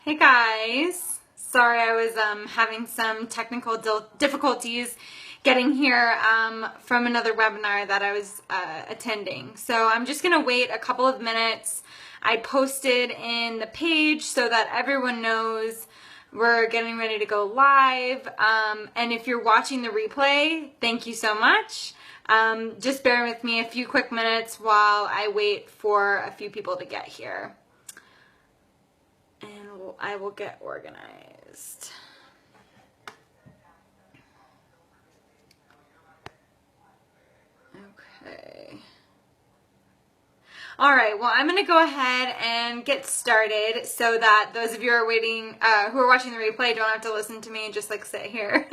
Hey guys, sorry I was having some technical difficulties getting here from another webinar that I was attending. So I'm just gonna wait a couple of minutes. I posted in the page so that everyone knows we're getting ready to go live. And if you're watching the replay, thank you so much. Just bear with me a few quick minutes while I wait for a few people to get here. And I will get organized. Okay. All right, well, I'm going to go ahead and get started so that those of you who are waiting, who are watching the replay don't have to listen to me and just like sit here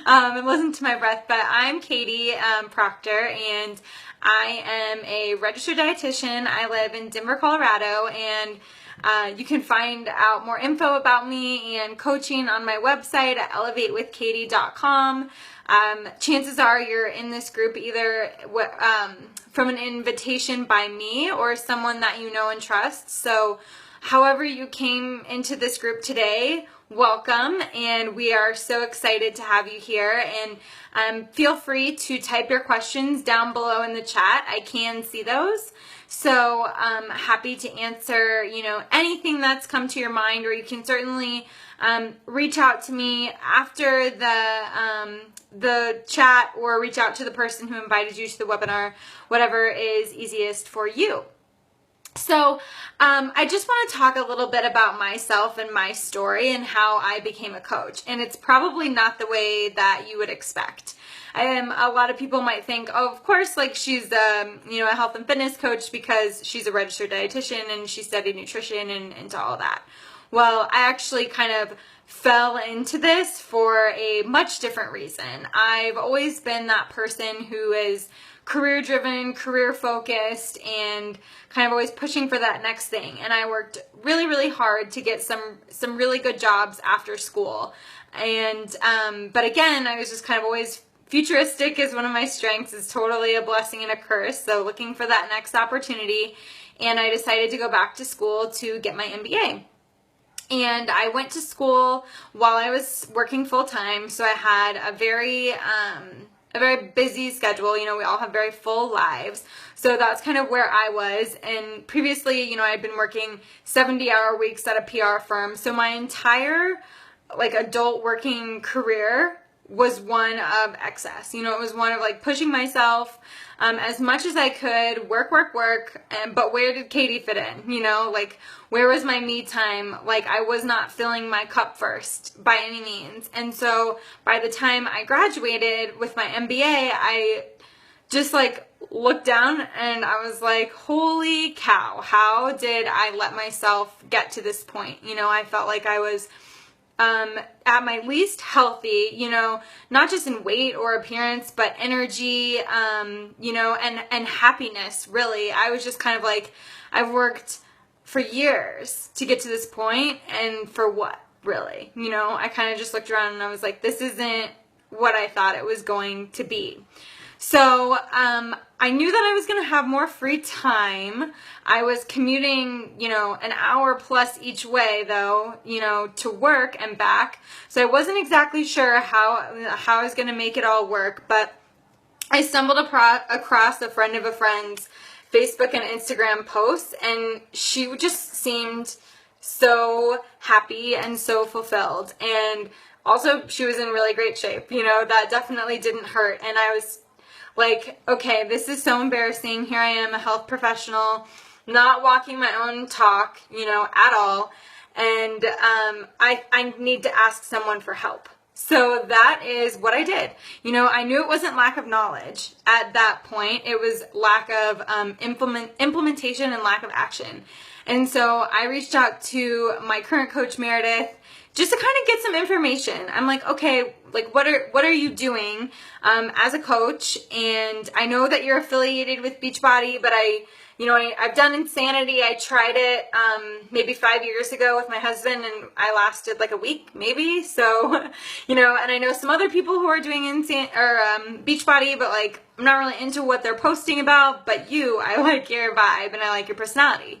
and listen to my breath. But I'm Katie Proctor, and I am a registered dietitian. I live in Denver, Colorado, and you can find out more info about me and coaching on my website at elevatewithkatie.com. Chances are you're in this group either from an invitation by me or someone that you know and trust. So however you came into this group today, welcome, and we are so excited to have you here. And feel free to type your questions down below in the chat. I can see those. So I'm happy to answer, anything that's come to your mind, or you can certainly reach out to me after the chat, or reach out to the person who invited you to the webinar, whatever is easiest for you. So I just want to talk a little bit about myself and my story and how I became a coach. And it's probably not the way that you would expect. A lot of people might think, oh, of course, like she's a health and fitness coach because she's a registered dietitian and she studied nutrition and into all that. Well, I actually kind of fell into this for a much different reason. I've always been that person who is career driven, career focused, and kind of always pushing for that next thing. And I worked really, really hard to get some really good jobs after school. And but again, I was just kind of always futuristic is one of my strengths. Is totally a blessing and a curse. So looking for that next opportunity, and I decided to go back to school to get my MBA. And I went to school while I was working full time, so I had a very busy schedule. We all have very full lives. So that's kind of where I was. And previously, I'd been working 70-hour weeks at a PR firm. So my entire adult working career was one of excess. It was one of pushing myself as much as I could, work, but where did Katie fit in? Where was my me time? I was not filling my cup first by any means. And so by the time I graduated with my MBA, I just looked down and I was like, holy cow, how did I let myself get to this point? I felt like I was at my least healthy, not just in weight or appearance, but energy, and happiness, really. I was just kind of I've worked for years to get to this point, and for what, really? I kind of just looked around and I was like, this isn't what I thought it was going to be. So I knew that I was going to have more free time. I was commuting, an hour plus each way, though, to work and back. So I wasn't exactly sure how I was going to make it all work. But I stumbled across a friend of a friend's Facebook and Instagram posts, and she just seemed so happy and so fulfilled. And also, she was in really great shape. That definitely didn't hurt. And I was okay, this is so embarrassing. Here I am, a health professional, not walking my own talk, at all. And I need to ask someone for help. So that is what I did. I knew it wasn't lack of knowledge at that point. It was lack of implementation and lack of action. And so I reached out to my current coach, Meredith, just to kind of get some information. I'm like, okay, what are you doing as a coach? And I know that you're affiliated with Beachbody, but I've done Insanity. I tried it maybe 5 years ago with my husband, and I lasted a week, maybe. So, and I know some other people who are doing Beachbody, but I'm not really into what they're posting about. But I like your vibe and I like your personality.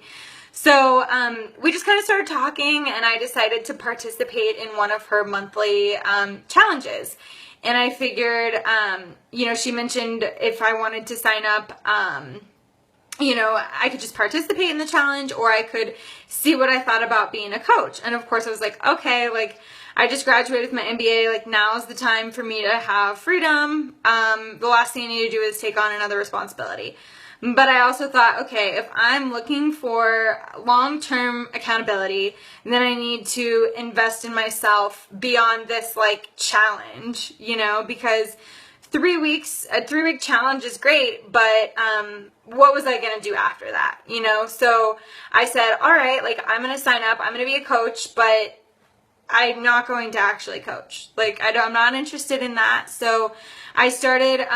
So we just kind of started talking, and I decided to participate in one of her monthly challenges. And I figured, she mentioned if I wanted to sign up, I could just participate in the challenge, or I could see what I thought about being a coach. And of course I was like, okay, like I just graduated with my MBA, like now's the time for me to have freedom. The last thing I need to do is take on another responsibility. But I also thought, okay, if I'm looking for long-term accountability, then I need to invest in myself beyond this like challenge, because a 3-week challenge is great, but what was I going to do after that, So I said, all right, like I'm going to sign up, I'm going to be a coach, but I'm not going to actually coach. Like I'm not interested in that. So I started,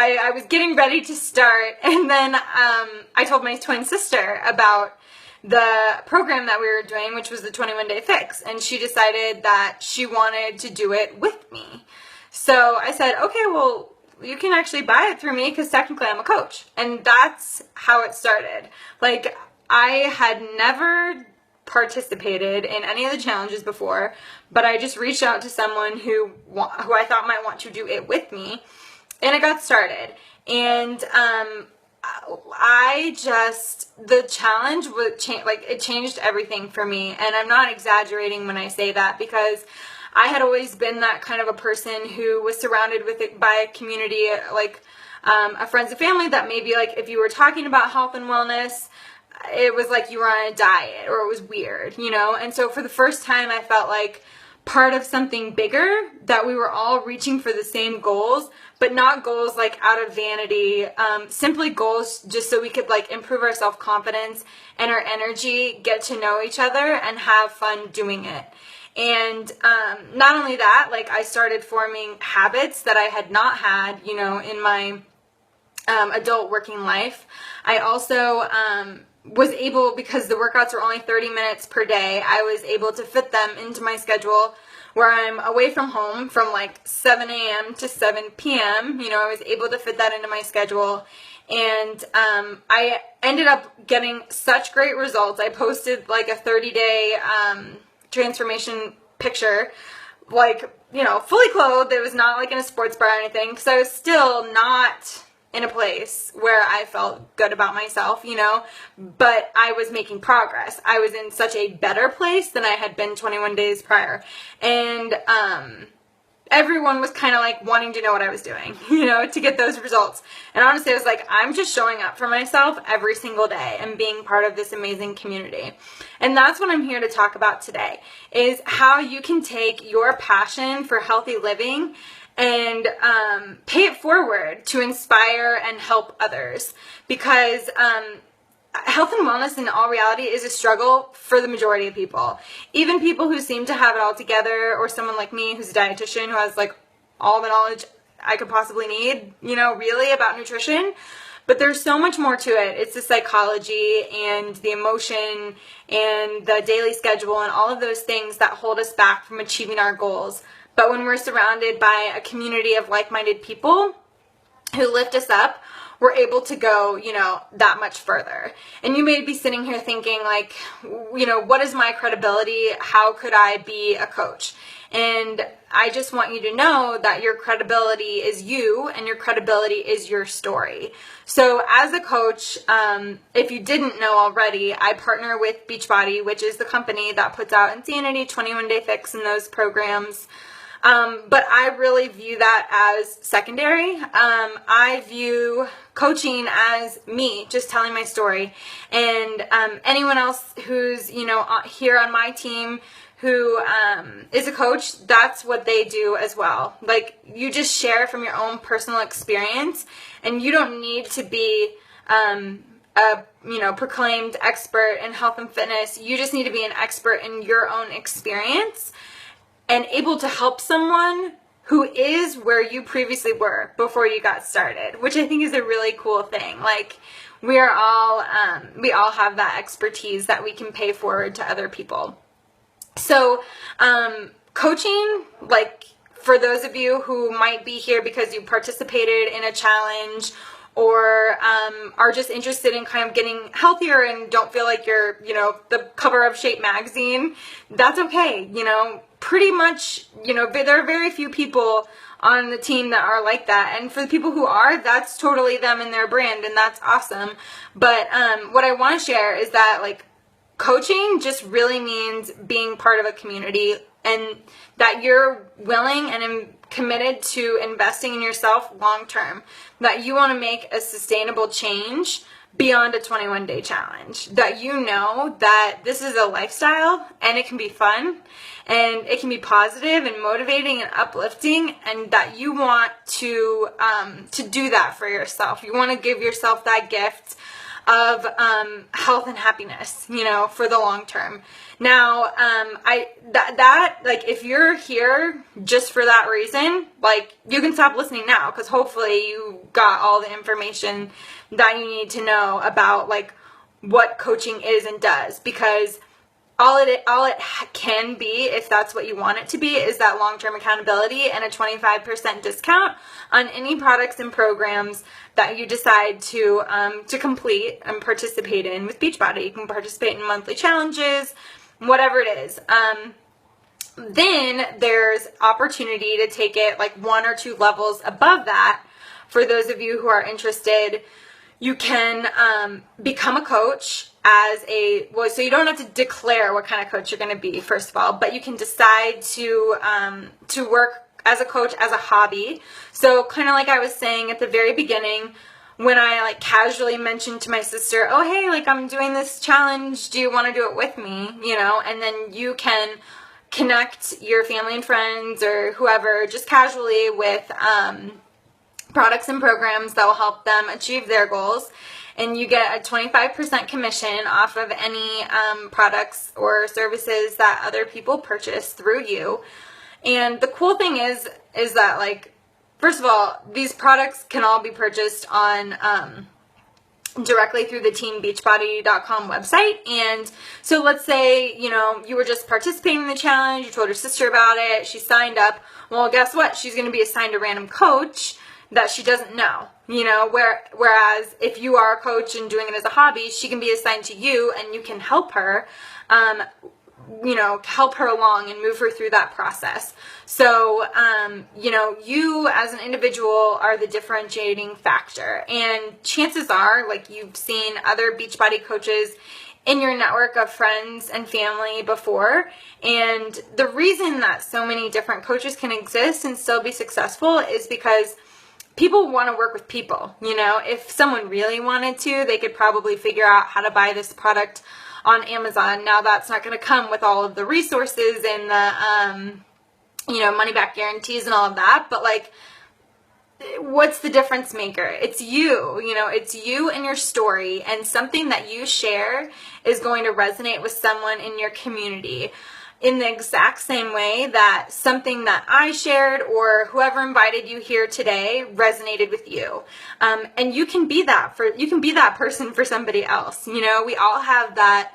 I was getting ready to start, and then I told my twin sister about the program that we were doing, which was the 21-day fix, and she decided that she wanted to do it with me. So I said, okay, well, you can actually buy it through me because technically I'm a coach. And that's how it started. Like, I had never participated in any of the challenges before, but I just reached out to someone who I thought might want to do it with me, and it got started. And the challenge would change, like it changed everything for me. And I'm not exaggerating when I say that, because I had always been that kind of a person who was surrounded by a community, like a friends and family that maybe like if you were talking about health and wellness, it was like you were on a diet or it was weird, And so for the first time I felt like part of something bigger, that we were all reaching for the same goals, but not goals like out of vanity, simply goals just so we could like improve our self-confidence and our energy, get to know each other and have fun doing it. And not only that, like I started forming habits that I had not had, in my adult working life. I also was able, because the workouts are only 30 minutes per day, I was able to fit them into my schedule where I'm away from home from like 7 a.m. to 7 p.m. I was able to fit that into my schedule. And I ended up getting such great results. I posted like a 30-day transformation picture, like, fully clothed. It was not like in a sports bra or anything, because I was still not in a place where I felt good about myself, but I was making progress. I was in such a better place than I had been 21 days prior. And everyone was kind of like wanting to know what I was doing, to get those results. And honestly, I was like, I'm just showing up for myself every single day and being part of this amazing community. And that's what I'm here to talk about today, is how you can take your passion for healthy living and pay it forward to inspire and help others. Because health and wellness in all reality is a struggle for the majority of people. Even people who seem to have it all together, or someone like me who's a dietitian who has like all the knowledge I could possibly need, really about nutrition. But there's so much more to it. It's the psychology and the emotion and the daily schedule and all of those things that hold us back from achieving our goals. But when we're surrounded by a community of like-minded people who lift us up, we're able to go, that much further. And you may be sitting here thinking like, what is my credibility? How could I be a coach? And I just want you to know that your credibility is you, and your credibility is your story. So as a coach, if you didn't know already, I partner with Beachbody, which is the company that puts out Insanity, 21-Day Fix, and those programs. But I really view that as secondary. I view coaching as me just telling my story, and anyone else who's here on my team who is a coach, that's what they do as well. Like, you just share from your own personal experience, and you don't need to be a proclaimed expert in health and fitness. You just need to be an expert in your own experience and able to help someone who is where you previously were before you got started, which I think is a really cool thing. Like, we all have that expertise that we can pay forward to other people. So, coaching, like, for those of you who might be here because you participated in a challenge, or are just interested in kind of getting healthier and don't feel like you're, the cover of Shape magazine, that's okay. Pretty much, there are very few people on the team that are like that. And for the people who are, that's totally them and their brand, and that's awesome. But what I want to share is that, like, coaching just really means being part of a community, and that you're willing and committed to investing in yourself long term, that you want to make a sustainable change beyond a 21-day challenge, that you know that this is a lifestyle and it can be fun and it can be positive and motivating and uplifting, and that you want to do that for yourself. You want to give yourself that gift of health and happiness, for the long term. Now, like, if you're here just for that reason, like, you can stop listening now, because hopefully you got all the information that you need to know about, like, what coaching is and does, because all it can be, if that's what you want it to be, is that long-term accountability and a 25% discount on any products and programs that you decide to complete and participate in with Beachbody. You can participate in monthly challenges, whatever it is. Then there's opportunity to take it like 1 or 2 levels above that. For those of you who are interested, you can become a coach so you don't have to declare what kind of coach you're going to be, first of all, but you can decide to work as a coach as a hobby. So kind of like I was saying at the very beginning, when I like casually mentioned to my sister, oh, hey, like, I'm doing this challenge, do you want to do it with me? And then you can connect your family and friends or whoever just casually with products and programs that will help them achieve their goals. And you get a 25% commission off of any products or services that other people purchase through you. And the cool thing is that, like, first of all, these products can all be purchased on directly through the teambeachbody.com website. And so let's say, you were just participating in the challenge, you told your sister about it, she signed up. Well, guess what? She's going to be assigned a random coach that she doesn't know, whereas if you are a coach and doing it as a hobby, she can be assigned to you and you can help her, help her along and move her through that process. So, you as an individual are the differentiating factor, and chances are, like, you've seen other Beachbody coaches in your network of friends and family before. And the reason that so many different coaches can exist and still be successful is because people want to work with people. If someone really wanted to, they could probably figure out how to buy this product on Amazon. Now, that's not going to come with all of the resources and the, money back guarantees and all of that. But, like, what's the difference maker? It's you, it's you and your story, and something that you share is going to resonate with someone in your community in the exact same way that something that I shared or whoever invited you here today resonated with you. And you can be that person for somebody else. We all have that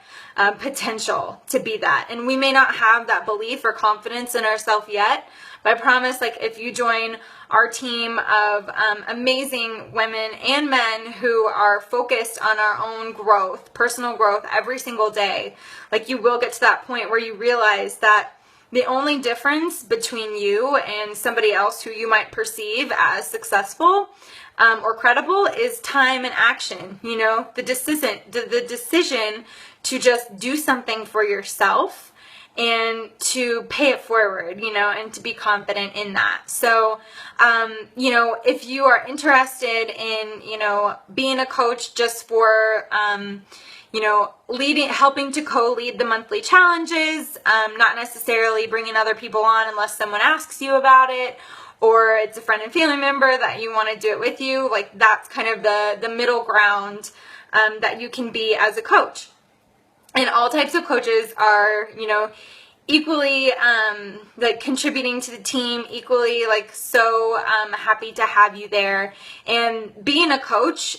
potential to be that. And we may not have that belief or confidence in ourselves yet, but I promise, like, if you join our team of amazing women and men who are focused on our own growth, personal growth every single day, like, you will get to that point where you realize that the only difference between you and somebody else who you might perceive as successful or credible is time and action. The decision to just do something for yourself and to pay it forward, and to be confident in that. So, if you are interested in, being a coach just for, helping to co-lead the monthly challenges, not necessarily bringing other people on unless someone asks you about it, or it's a friend and family member that you want to do it with you, like, that's kind of the middle ground that you can be as a coach. And all types of coaches are, equally like contributing to the team, equally like so happy to have you there. And being a coach,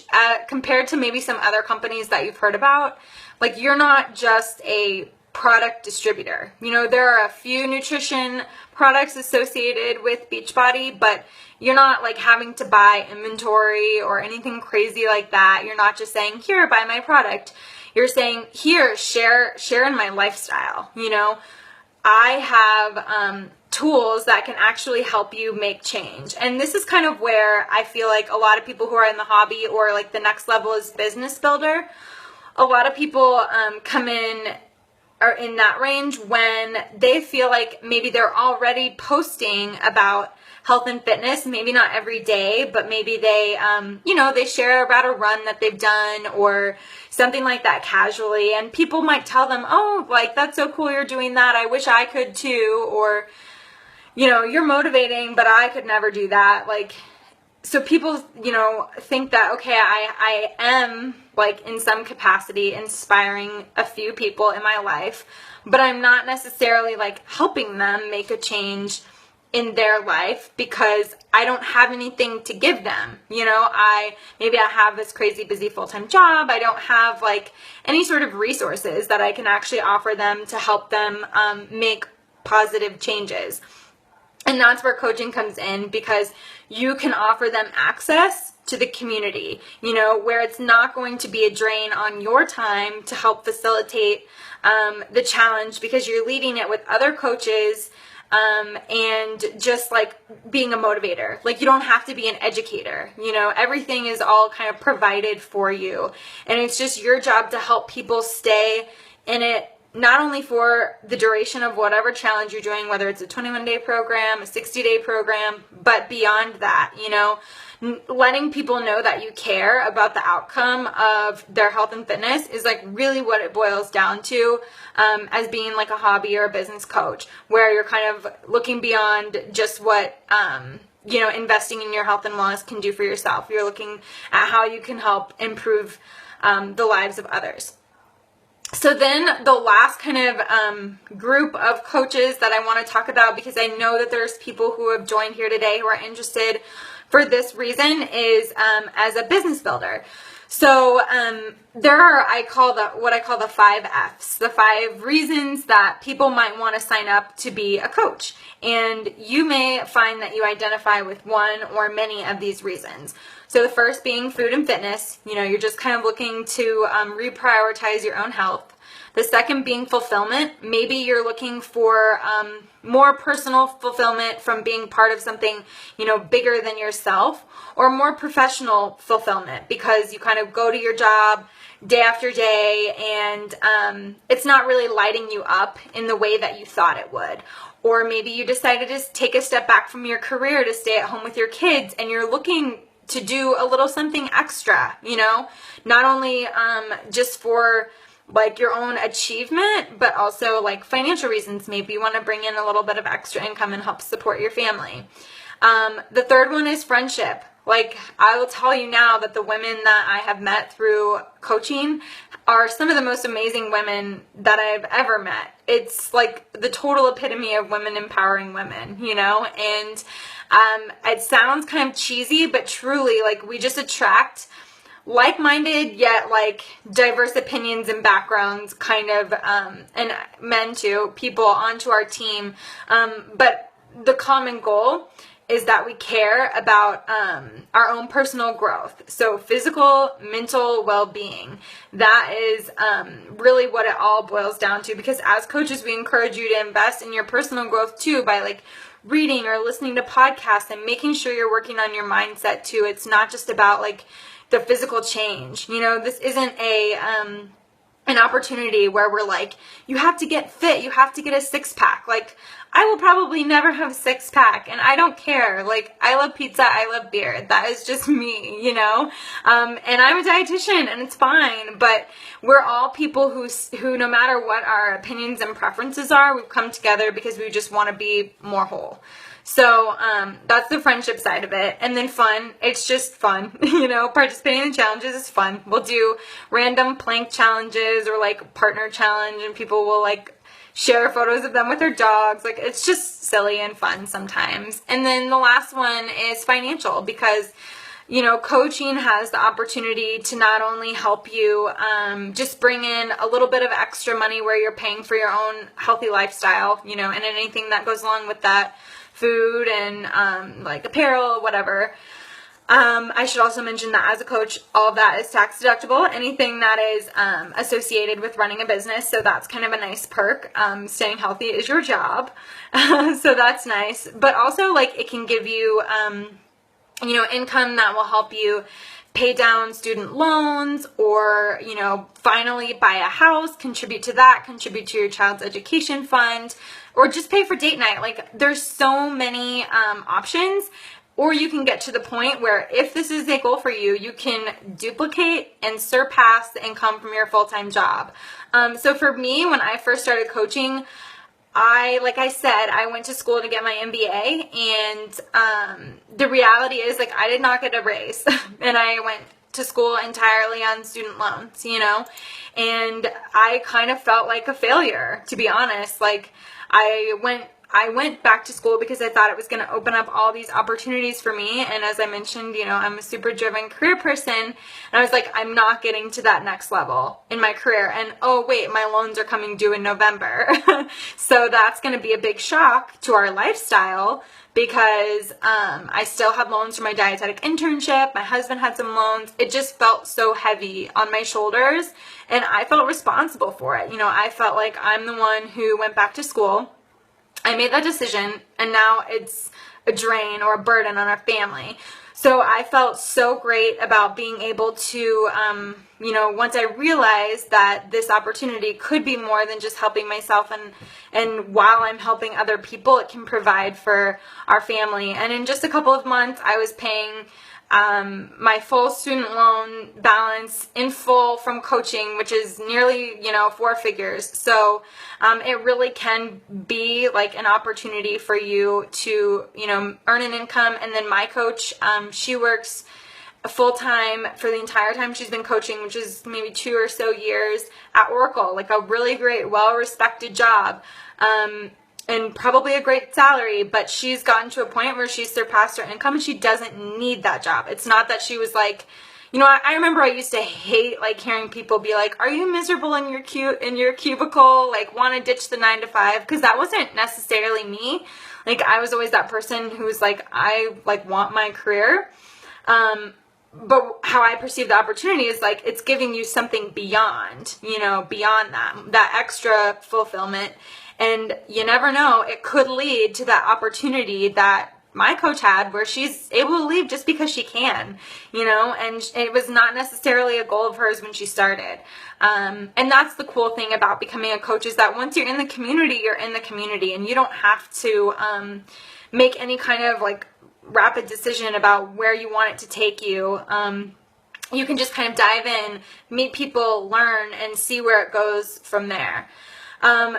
compared to maybe some other companies that you've heard about, like, you're not just a product distributor. You know, there are a few nutrition products associated with Beachbody, but you're not like having to buy inventory or anything crazy like that. You're not just saying, here, buy my product. You're saying, here, share in my lifestyle. You know, I have tools that can actually help you make change. And this is kind of where I feel like a lot of people who are in the hobby or like the next level is business builder, a lot of people come in are in that range when they feel like maybe they're already posting about health and fitness, maybe not every day, but maybe they, they share about a run that they've done or something like that casually. And people might tell them, oh, like, that's so cool you're doing that. I wish I could too. Or, you know, you're motivating, but I could never do that. Like, so people, think that, okay, I am like in some capacity inspiring a few people in my life, but I'm not necessarily like helping them make a change in their life because I don't have anything to give them. Maybe I have this crazy busy full-time job. I don't have like any sort of resources that I can actually offer them to help them make positive changes. And that's where coaching comes in, because you can offer them access to the community, where it's not going to be a drain on your time to help facilitate the challenge, because you're leading it with other coaches and just like being a motivator. Like, you don't have to be an educator, everything is all kind of provided for you. And it's just your job to help people stay in it, not only for the duration of whatever challenge you're doing, whether it's a 21-day program, a 60-day program, but beyond that, letting people know that you care about the outcome of their health and fitness is like really what it boils down to, as being like a hobby or a business coach, where you're kind of looking beyond just what, investing in your health and wellness can do for yourself. You're looking at how you can help improve the lives of others. So then the last kind of group of coaches that I want to talk about, because I know that there's people who have joined here today who are interested for this reason, is as a business builder. So there are what I call the 5 F's, the 5 reasons that people might want to sign up to be a coach. And you may find that you identify with one or many of these reasons. So the first being food and fitness. You're just kind of looking to reprioritize your own health. The second being fulfillment. Maybe you're looking for more personal fulfillment from being part of something, bigger than yourself, or more professional fulfillment because you kind of go to your job day after day and it's not really lighting you up in the way that you thought it would. Or maybe you decided to take a step back from your career to stay at home with your kids and you're looking to do a little something extra, not only just for like your own achievement, but also like financial reasons. Maybe you want to bring in a little bit of extra income and help support your family. The third one is friendship. Like, I will tell you now that the women that I have met through coaching are some of the most amazing women that I've ever met. It's like the total epitome of women empowering women, and it sounds kind of cheesy, but truly, like, we just attract like-minded yet like diverse opinions and backgrounds kind of and men too, people onto our team, but the common goal is that we care about our own personal growth. So physical, mental well-being, that is really what it all boils down to, because as coaches we encourage you to invest in your personal growth too by like reading or listening to podcasts and making sure you're working on your mindset too. It's not just about like the physical change. This isn't an opportunity where we're like, you have to get fit, you have to get a 6-pack. Like, I will probably never have a 6-pack and I don't care. Like, I love pizza, I love beer. That is just me, and I'm a dietitian and it's fine, but we're all people who no matter what our opinions and preferences are, we've come together because we just want to be more whole. So that's the friendship side of it. And then fun, it's just fun, participating in challenges is fun. We'll do random plank challenges or like partner challenge, and people will like share photos of them with their dogs. Like, it's just silly and fun sometimes. And then the last one is financial, because coaching has the opportunity to not only help you just bring in a little bit of extra money where you're paying for your own healthy lifestyle, and anything that goes along with that, food and like apparel, whatever. I should also mention that as a coach, all of that is tax deductible, anything that is associated with running a business. So that's kind of a nice perk. Staying healthy is your job. So that's nice. But also, like, it can give you, income that will help you pay down student loans or, finally buy a house, contribute to that, contribute to your child's education fund, or just pay for date night. Like, there's so many options. Or you can get to the point where if this is a goal for you, you can duplicate and surpass the income from your full-time job. So for me, when I first started coaching, like I said, I went to school to get my MBA, and the reality is, like, I did not get a raise, and I went to school entirely on student loans, and I kind of felt like a failure, to be honest. Like, I went back to school because I thought it was going to open up all these opportunities for me. And as I mentioned, I'm a super driven career person. And I was like, I'm not getting to that next level in my career. And oh, wait, my loans are coming due in November. So that's going to be a big shock to our lifestyle because I still had loans for my dietetic internship. My husband had some loans. It just felt so heavy on my shoulders. And I felt responsible for it. I felt like I'm the one who went back to school. I made that decision, and now it's a drain or a burden on our family. So I felt so great about being able to, once I realized that this opportunity could be more than just helping myself, and while I'm helping other people, it can provide for our family. And in just a couple of months, I was paying my full student loan balance in full from coaching, which is nearly, 4 figures. So it really can be like an opportunity for you to, earn an income. And then my coach, she works full-time for the entire time she's been coaching, which is maybe 2 or so years at Oracle, like a really great, well-respected job. And probably a great salary, but she's gotten to a point where she's surpassed her income and she doesn't need that job. It's not that she was like, I remember I used to hate like hearing people be like, are you miserable in your cubicle? Like, want to ditch the 9 to 5? Because that wasn't necessarily me. Like, I was always that person who was like, I like want my career. But how I perceive the opportunity is like, it's giving you something beyond, beyond that extra fulfillment. And you never know, it could lead to that opportunity that my coach had where she's able to leave just because she can, and it was not necessarily a goal of hers when she started. And that's the cool thing about becoming a coach is that once you're in the community, you're in the community, and you don't have to make any kind of like rapid decision about where you want it to take you. You can just kind of dive in, meet people, learn, and see where it goes from there.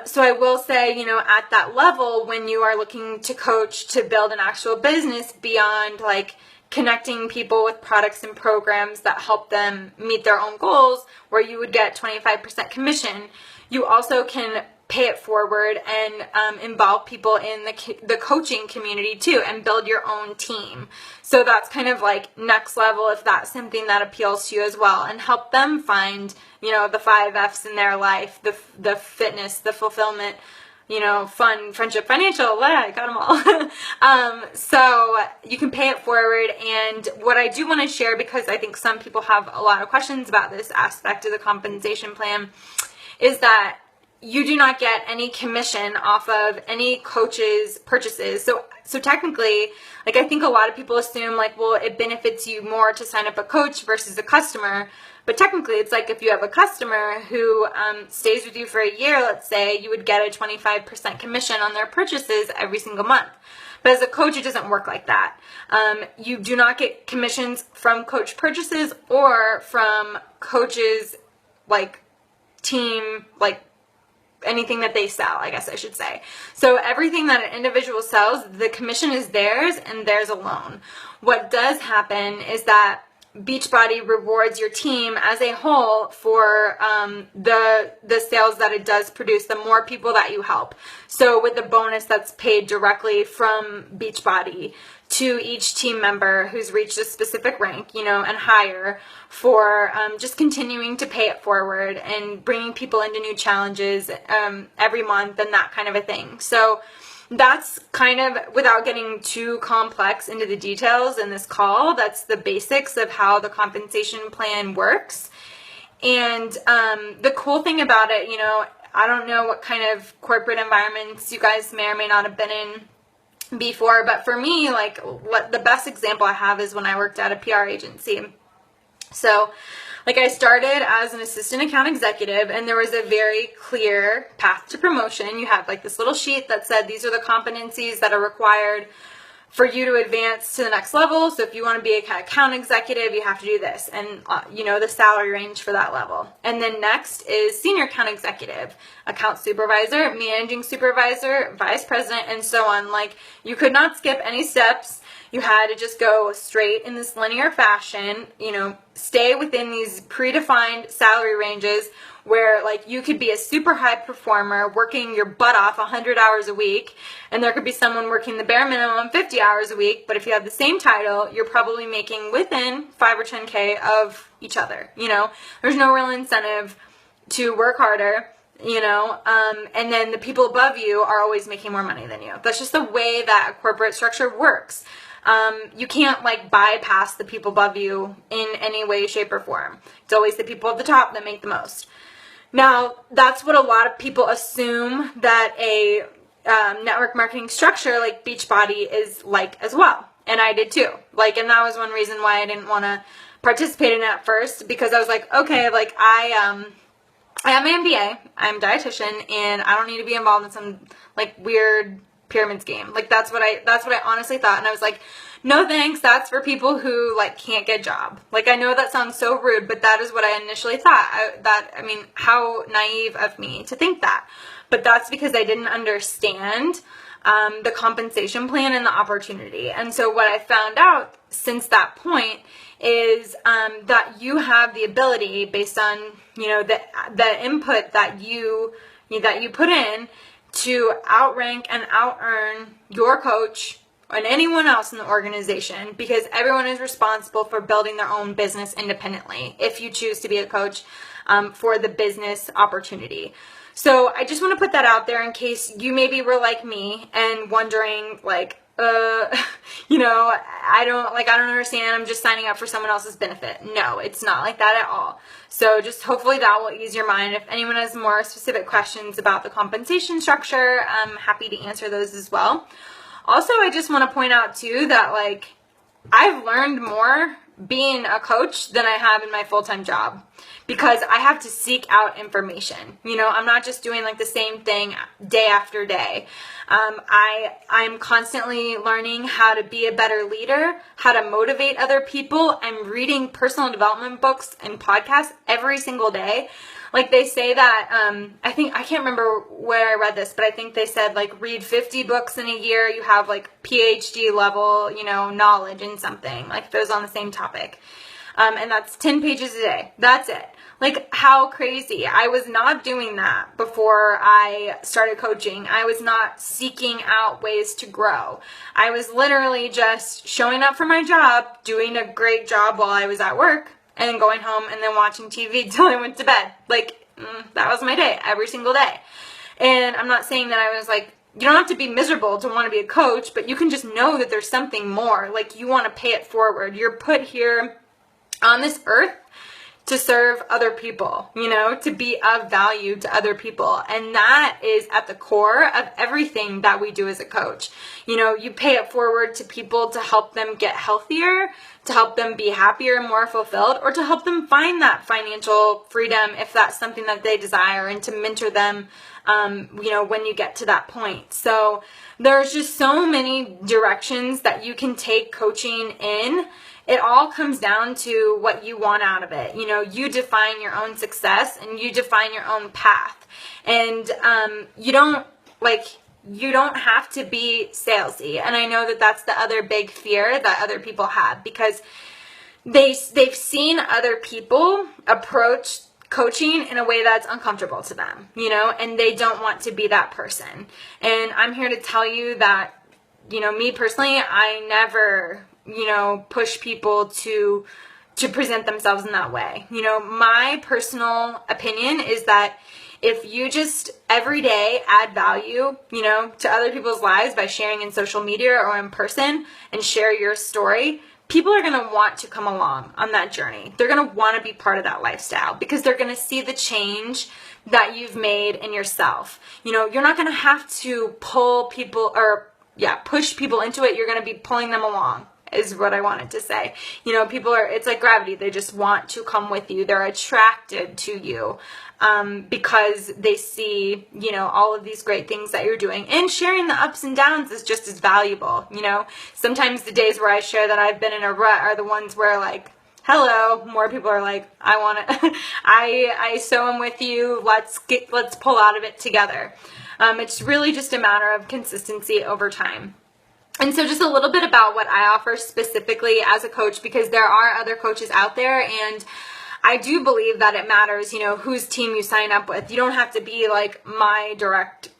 So I will say, at that level, when you are looking to coach to build an actual business beyond like connecting people with products and programs that help them meet their own goals, where you would get 25% commission, you also can pay it forward and involve people in the coaching community too, and build your own team. So that's kind of like next level if that's something that appeals to you as well, and help them find, the 5 F's in their life, the fitness, the fulfillment, fun, friendship, financial, I got them all. So you can pay it forward. And what I do want to share, because I think some people have a lot of questions about this aspect of the compensation plan, is that you do not get any commission off of any coach's purchases. So technically, like, I think a lot of people assume like, well, it benefits you more to sign up a coach versus a customer. But technically, it's like if you have a customer who stays with you for a year, let's say, you would get a 25% commission on their purchases every single month. But as a coach, it doesn't work like that. You do not get commissions from coach purchases or from coaches, like, team, like, anything that they sell, I guess I should say. So everything that an individual sells, the commission is theirs and theirs alone. What does happen is that Beachbody rewards your team as a whole for the sales that it does produce, the more people that you help. So with the bonus that's paid directly from Beachbody to each team member who's reached a specific rank, and higher, for just continuing to pay it forward and bringing people into new challenges every month and that kind of a thing. So that's kind of, without getting too complex into the details in this call, that's the basics of how the compensation plan works. And the cool thing about it, I don't know what kind of corporate environments you guys may or may not have been in before, but for me, like, what the best example I have is when I worked at a PR agency. So, like, I started as an assistant account executive, and there was a very clear path to promotion. You had like this little sheet that said these are the competencies that are required for you to advance to the next level. So if you want to be an account executive, you have to do this, and the salary range for that level. And then next is senior account executive, account supervisor, managing supervisor, vice president, and so on. Like, you could not skip any steps. You had to just go straight in this linear fashion, stay within these predefined salary ranges where, like, you could be a super high performer working your butt off 100 hours a week, and there could be someone working the bare minimum 50 hours a week, but if you have the same title, you're probably making within 5 or 10K of each other. There's no real incentive to work harder, and then the people above you are always making more money than you. That's just the way that a corporate structure works. You can't, like, bypass the people above you in any way, shape, or form. It's always the people at the top that make the most. Now, that's what a lot of people assume that a network marketing structure like Beachbody is like as well. And I did too. Like, and that was one reason why I didn't want to participate in it at first, because I was like, okay, like, I have my MBA, I'm a dietitian, and I don't need to be involved in some, like, weird pyramid scheme. Like, that's what I honestly thought. And I was like, no thanks, that's for people who, like, can't get a job. Like, I know that sounds so rude, but that is what I initially thought. I mean, how naive of me to think that. But that's because I didn't understand the compensation plan and the opportunity. And so what I found out since that point is that you have the ability, based on, the input that you put in, to outrank and out-earn your coach and anyone else in the organization, because everyone is responsible for building their own business independently if you choose to be a coach for the business opportunity. So I just want to put that out there in case you maybe were like me and wondering, like, I don't understand. I'm just signing up for someone else's benefit. No, it's not like that at all. So just hopefully that will ease your mind. If anyone has more specific questions about the compensation structure, I'm happy to answer those as well. Also, I just want to point out too that, like, I've learned more being a coach than I have in my full-time job, because I have to seek out information. I'm not just doing, like, the same thing day after day. I'm constantly learning how to be a better leader, how to motivate other people. I'm reading personal development books and podcasts every single day. Like, they say that, I can't remember where I read this, but I think they said, like, read 50 books in a year, you have, like, PhD level, knowledge in something, like, if it was on the same topic. And that's 10 pages a day. That's it. Like, how crazy. I was not doing that before I started coaching. I was not seeking out ways to grow. I was literally just showing up for my job, doing a great job while I was at work, and then going home and then watching TV till I went to bed. Like, that was my day every single day. And I'm not saying that I was like, you don't have to be miserable to want to be a coach, but you can just know that there's something more. Like, you want to pay it forward. You're put here on this earth to serve other people, to be of value to other people. And that is at the core of everything that we do as a coach. You pay it forward to people to help them get healthier, to help them be happier and more fulfilled, or to help them find that financial freedom if that's something that they desire, and to mentor them, when you get to that point. So there's just so many directions that you can take coaching in. It all comes down to what you want out of it. You define your own success and you define your own path. And you don't have to be salesy. And I know that that's the other big fear that other people have, because they've seen other people approach coaching in a way that's uncomfortable to them, and they don't want to be that person. And I'm here to tell you that me personally, I never, push people to present themselves in that way. My personal opinion is that if you just every day add value, to other people's lives by sharing in social media or in person and share your story, people are going to want to come along on that journey. They're going to want to be part of that lifestyle because they're going to see the change that you've made in yourself. You're not going to have to push people into it. You're going to be pulling them along, is what I wanted to say. People it's like gravity. They just want to come with you. They're attracted to you because they see, all of these great things that you're doing, and sharing the ups and downs is just as valuable. Sometimes the days where I share that I've been in a rut are the ones where, like, hello, more people are like, I want to, I so am with you. Let's pull out of it together. It's really just a matter of consistency over time. And so just a little bit about what I offer specifically as a coach, because there are other coaches out there, and I do believe that it matters, whose team you sign up with. You don't have to be like my direct,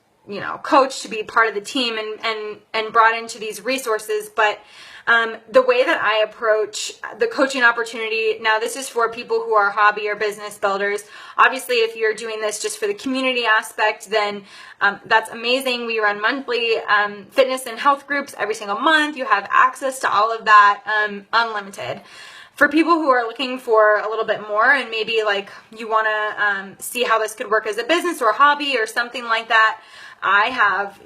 coach to be part of the team and brought into these resources. But the way that I approach the coaching opportunity, now this is for people who are hobby or business builders. Obviously, if you're doing this just for the community aspect, then that's amazing. We run monthly fitness and health groups every single month. You have access to all of that unlimited. For people who are looking for a little bit more, and maybe like you want to see how this could work as a business or a hobby or something like that, I have,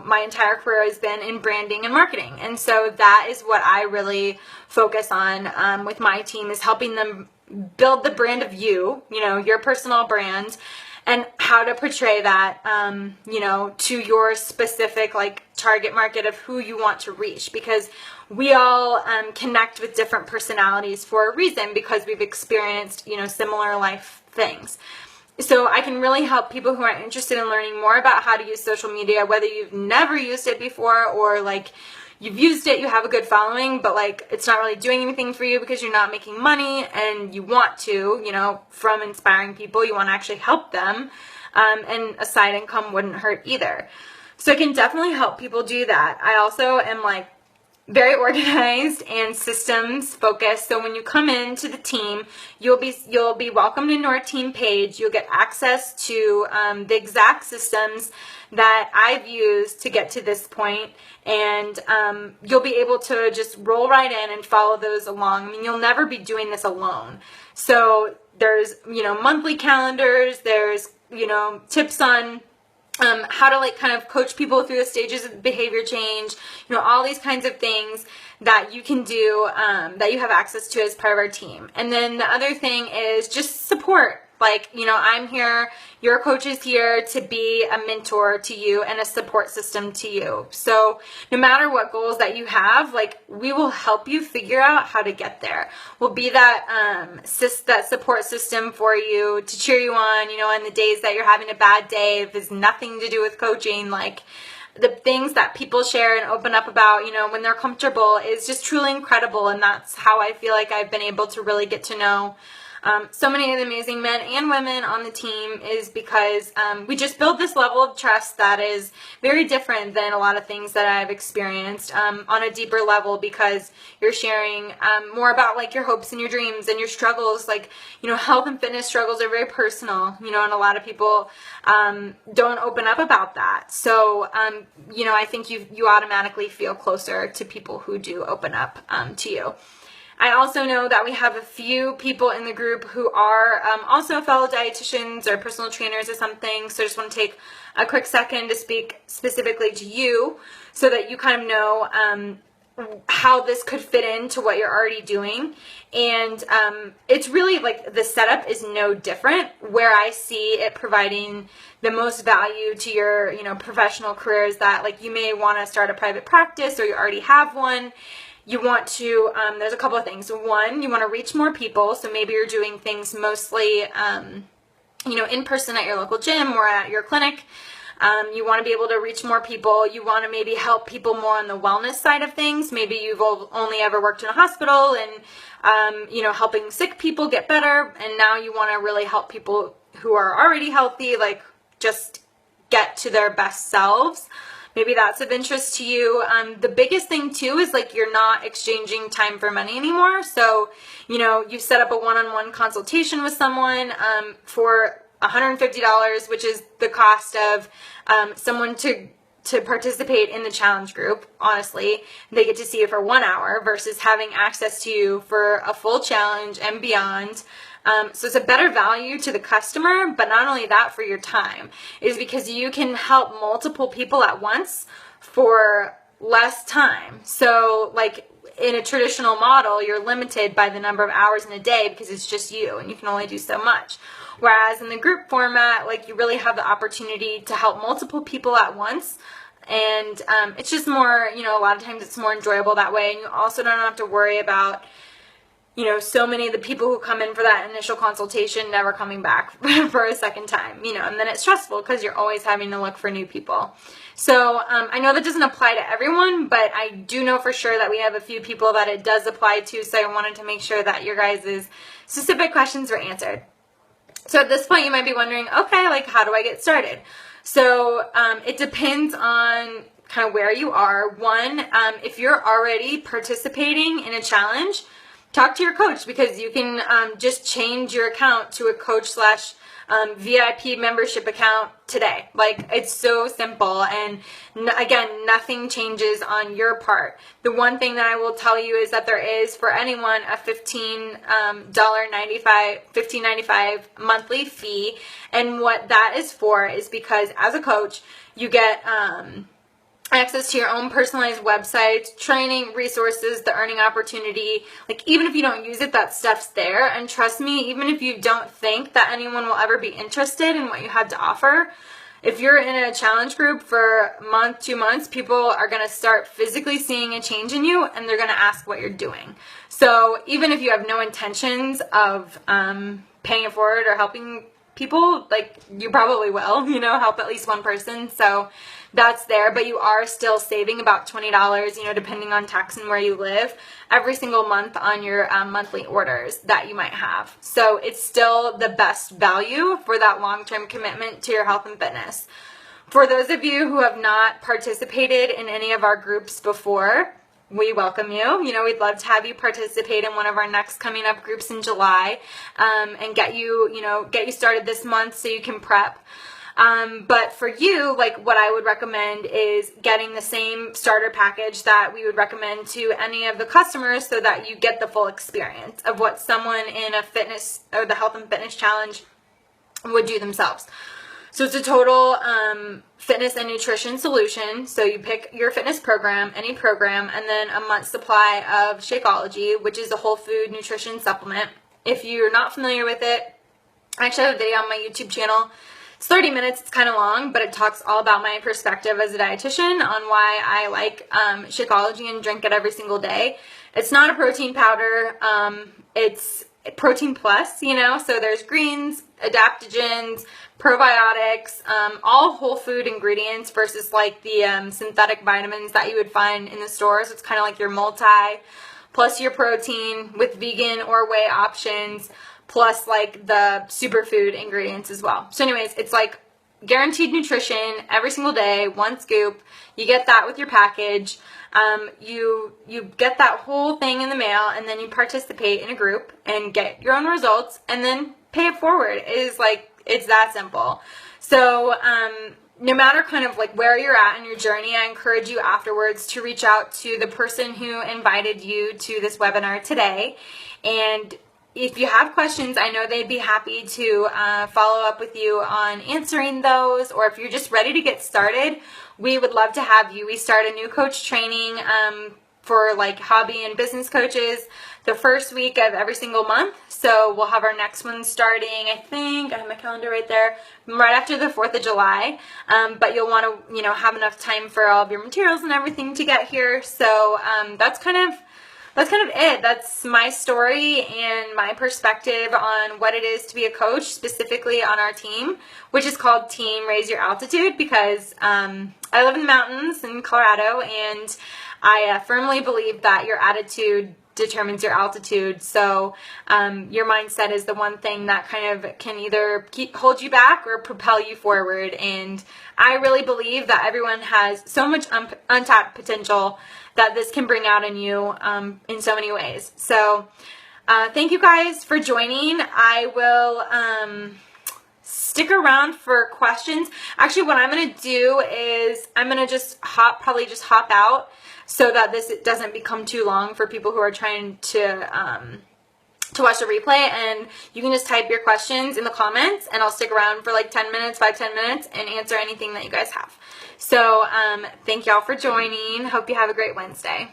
my entire career has been in branding and marketing. And so that is what I really focus on with my team, is helping them build the brand of your personal brand, and how to portray that, to your specific target market of who you want to reach. Because we all connect with different personalities for a reason, because we've experienced, similar life things. So I can really help people who are interested in learning more about how to use social media, whether you've never used it before or you've used it, you have a good following, but it's not really doing anything for you because you're not making money, and you want to, from inspiring people, you want to actually help them, and a side income wouldn't hurt either. So I can definitely help people do that. I also am very organized and systems focused. So when you come into the team, you'll be welcomed into our team page. You'll get access to the exact systems that I've used to get to this point, and you'll be able to just roll right in and follow those along. I mean, you'll never be doing this alone. So there's monthly calendars. There's tips on how to kind of coach people through the stages of behavior change, all these kinds of things that you can do, that you have access to as part of our team. And then the other thing is just support. I'm here, your coach is here to be a mentor to you and a support system to you. So no matter what goals that you have, we will help you figure out how to get there. We'll be that that support system for you to cheer you on, in the days that you're having a bad day. If it's nothing to do with coaching, the things that people share and open up about, when they're comfortable, is just truly incredible. And that's how I feel like I've been able to really get to know so many of the amazing men and women on the team, is because we just build this level of trust that is very different than a lot of things that I've experienced on a deeper level, because you're sharing more about your hopes and your dreams and your struggles. Health and fitness struggles are very personal, and a lot of people don't open up about that. So, I think you automatically feel closer to people who do open up to you. I also know that we have a few people in the group who are also fellow dietitians or personal trainers or something. So I just want to take a quick second to speak specifically to you so that you kind of know how this could fit into what you're already doing. And it's really the setup is no different. Where I see it providing the most value to your professional career is that you may want to start a private practice, or you already have one. You want to, there's a couple of things. One, you want to reach more people. So maybe you're doing things mostly, in person at your local gym or at your clinic. You want to be able to reach more people. You want to maybe help people more on the wellness side of things. Maybe you've only ever worked in a hospital and, helping sick people get better. And now you want to really help people who are already healthy, just get to their best selves. maybe that's of interest to you. The biggest thing too is like you're not exchanging time for money anymore. So, you set up a one-on-one consultation with someone for $150, which is the cost of someone to participate in the challenge group. Honestly, they get to see you for 1 hour versus having access to you for a full challenge and beyond. So it's a better value to the customer, but not only that, for your time, is because you can help multiple people at once for less time. So like in a traditional model, you're limited by the number of hours in a day because it's just you and you can only do so much. Whereas in the group format, like you really have the opportunity to help multiple people at once. And it's just more, a lot of times it's more enjoyable that way. And you also don't have to worry about, so many of the people who come in for that initial consultation never coming back for a second time, and then it's stressful because you're always having to look for new people. So I know that doesn't apply to everyone, but I do know for sure that we have a few people that it does apply to. So I wanted to make sure that your guys' specific questions were answered. So at this point, you might be wondering, okay, like how do I get started? So it depends on kind of where you are. One, if you're already participating in a challenge, talk to your coach, because you can just change your account to a coach / VIP membership account today. Like, it's so simple, and again, nothing changes on your part. The one thing that I will tell you is that there is, for anyone, a $15.95 monthly fee, and what that is for is because as a coach, you get access to your own personalized website, training, resources, the earning opportunity. Like, even if you don't use it, that stuff's there. And trust me, even if you don't think that anyone will ever be interested in what you have to offer, if you're in a challenge group for a month, 2 months, people are going to start physically seeing a change in you, and they're going to ask what you're doing. So even if you have no intentions of paying it forward or helping people, like, you probably will, help at least one person. So that's there, but you are still saving about $20, depending on tax and where you live, every single month on your monthly orders that you might have. So it's still the best value for that long-term commitment to your health and fitness. For those of you who have not participated in any of our groups before, we welcome you. We'd love to have you participate in one of our next coming up groups in July, and get you started this month so you can prep. But for you, like, what I would recommend is getting the same starter package that we would recommend to any of the customers, so that you get the full experience of what someone in a fitness or the health and fitness challenge would do themselves. So it's a total fitness and nutrition solution. So you pick your fitness program, any program, and then a month's supply of Shakeology, which is a whole food nutrition supplement. If you're not familiar with it, I actually have a video on my YouTube channel. It's 30 minutes, it's kind of long, but it talks all about my perspective as a dietitian on why I like Shakeology and drink it every single day. It's not a protein powder, it's protein plus, so there's greens, adaptogens, probiotics, all whole food ingredients versus like the synthetic vitamins that you would find in the stores. It's kind of like your multi, plus your protein with vegan or whey options, plus like the superfood ingredients as well. So anyways, it's like guaranteed nutrition every single day, one scoop. You get that with your package. You get that whole thing in the mail, and then you participate in a group and get your own results and then pay it forward. It's that simple. So no matter kind of like where you're at in your journey, I encourage you afterwards to reach out to the person who invited you to this webinar today. And if you have questions, I know they'd be happy to follow up with you on answering those. Or if you're just ready to get started, we would love to have you. We start a new coach training for like hobby and business coaches the first week of every single month. So we'll have our next one starting, I think, I have my calendar right there, right after the 4th of July. But you'll want to, have enough time for all of your materials and everything to get here. So that's kind of it. That's my story and my perspective on what it is to be a coach, specifically on our team, which is called Team Raise Your Altitude, because I live in the mountains in Colorado, and I firmly believe that your attitude determines your altitude. So your mindset is the one thing that kind of can either hold you back or propel you forward. And I really believe that everyone has so much untapped potential that this can bring out in you in so many ways. So thank you guys for joining. I will stick around for questions. Actually, what I'm going to do is I'm going to just probably hop out so that this doesn't become too long for people who are trying to watch the replay. And you can just type your questions in the comments, and I'll stick around for like 10 minutes, 5-10 minutes, and answer anything that you guys have. So thank y'all for joining. Hope you have a great Wednesday.